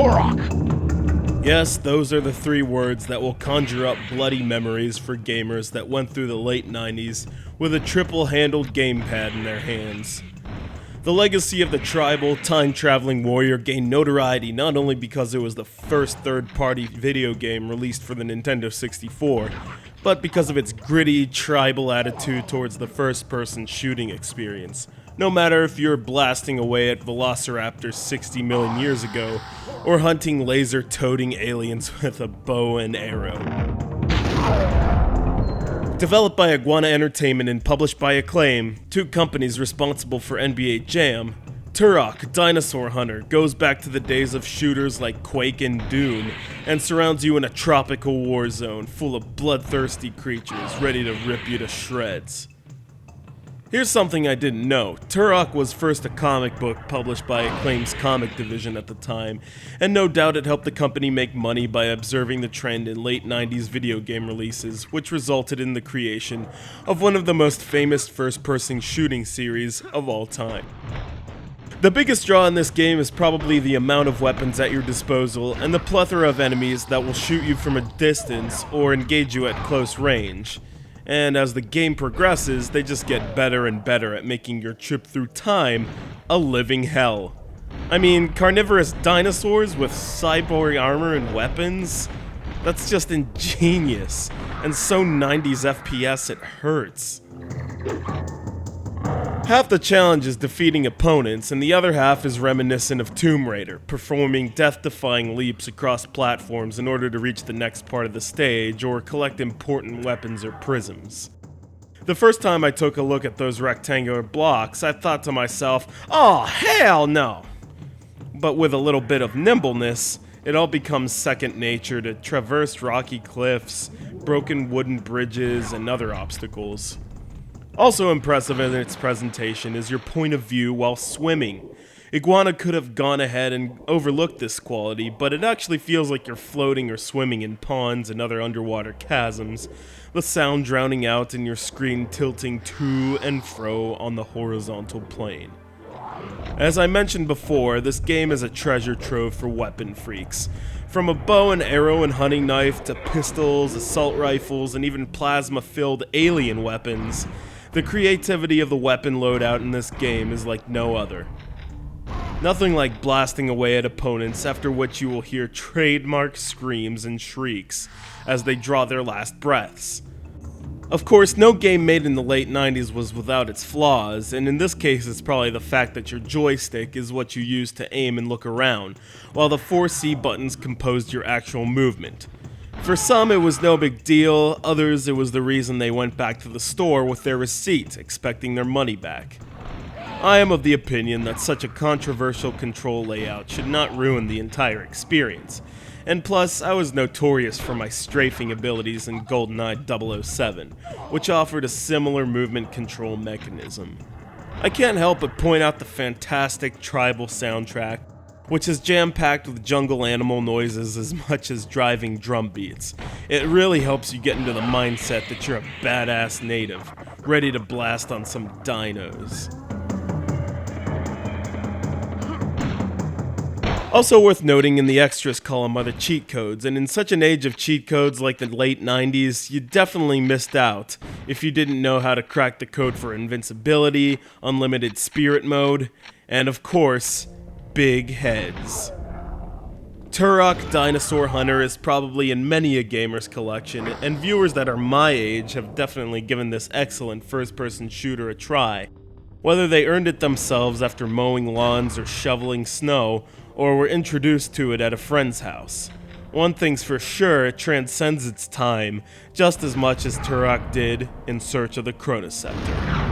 Turok. Yes, those are the three words that will conjure up bloody memories for gamers that went through the late 90s with a triple-handled gamepad in their hands. The legacy of the tribal, time-traveling warrior gained notoriety not only because it was the first third-party video game released for the Nintendo 64, but because of its gritty, tribal attitude towards the first-person shooting experience. No matter if you're blasting away at velociraptors 60 million years ago, or hunting laser-toting aliens with a bow and arrow. Developed by Iguana Entertainment and published by Acclaim, two companies responsible for NBA Jam, Turok, Dinosaur Hunter goes back to the days of shooters like Quake and Doom, and surrounds you in a tropical war zone full of bloodthirsty creatures ready to rip you to shreds. Here's something I didn't know. Turok was first a comic book published by Acclaim's comic division at the time, and no doubt it helped the company make money by observing the trend in late 90s video game releases, which resulted in the creation of one of the most famous first-person shooting series of all time. The biggest draw in this game is probably the amount of weapons at your disposal and the plethora of enemies that will shoot you from a distance or engage you at close range. And as the game progresses, they just get better and better at making your trip through time a living hell. I mean, carnivorous dinosaurs with cyborg armor and weapons? That's just ingenious, and so 90s FPS it hurts. Half the challenge is defeating opponents, and the other half is reminiscent of Tomb Raider, performing death-defying leaps across platforms in order to reach the next part of the stage or collect important weapons or prisms. The first time I took a look at those rectangular blocks, I thought to myself, "Oh, hell no!" But with a little bit of nimbleness, it all becomes second nature to traverse rocky cliffs, broken wooden bridges, and other obstacles. Also impressive in its presentation is your point of view while swimming. Iguana could have gone ahead and overlooked this quality, but it actually feels like you're floating or swimming in ponds and other underwater chasms, the sound drowning out and your screen tilting to and fro on the horizontal plane. As I mentioned before, this game is a treasure trove for weapon freaks. From a bow and arrow and hunting knife to pistols, assault rifles, and even plasma-filled alien weapons, the creativity of the weapon loadout in this game is like no other. Nothing like blasting away at opponents, after which you will hear trademark screams and shrieks as they draw their last breaths. Of course, no game made in the late 90s was without its flaws, and in this case it's probably the fact that your joystick is what you use to aim and look around, while the 4C buttons composed your actual movement. For some it was no big deal, others it was the reason they went back to the store with their receipt, expecting their money back. I am of the opinion that such a controversial control layout should not ruin the entire experience, and plus I was notorious for my strafing abilities in GoldenEye 007, which offered a similar movement control mechanism. I can't help but point out the fantastic tribal soundtrack, which is jam-packed with jungle animal noises as much as driving drum beats. It really helps you get into the mindset that you're a badass native, ready to blast on some dinos. Also worth noting in the extras column are the cheat codes, and in such an age of cheat codes like the late 90s, you definitely missed out if you didn't know how to crack the code for invincibility, unlimited spirit mode, and of course, big heads. Turok Dinosaur Hunter is probably in many a gamer's collection, and viewers that are my age have definitely given this excellent first-person shooter a try, whether they earned it themselves after mowing lawns or shoveling snow, or were introduced to it at a friend's house. One thing's for sure, it transcends its time, just as much as Turok did in Search of the Chronoscepter.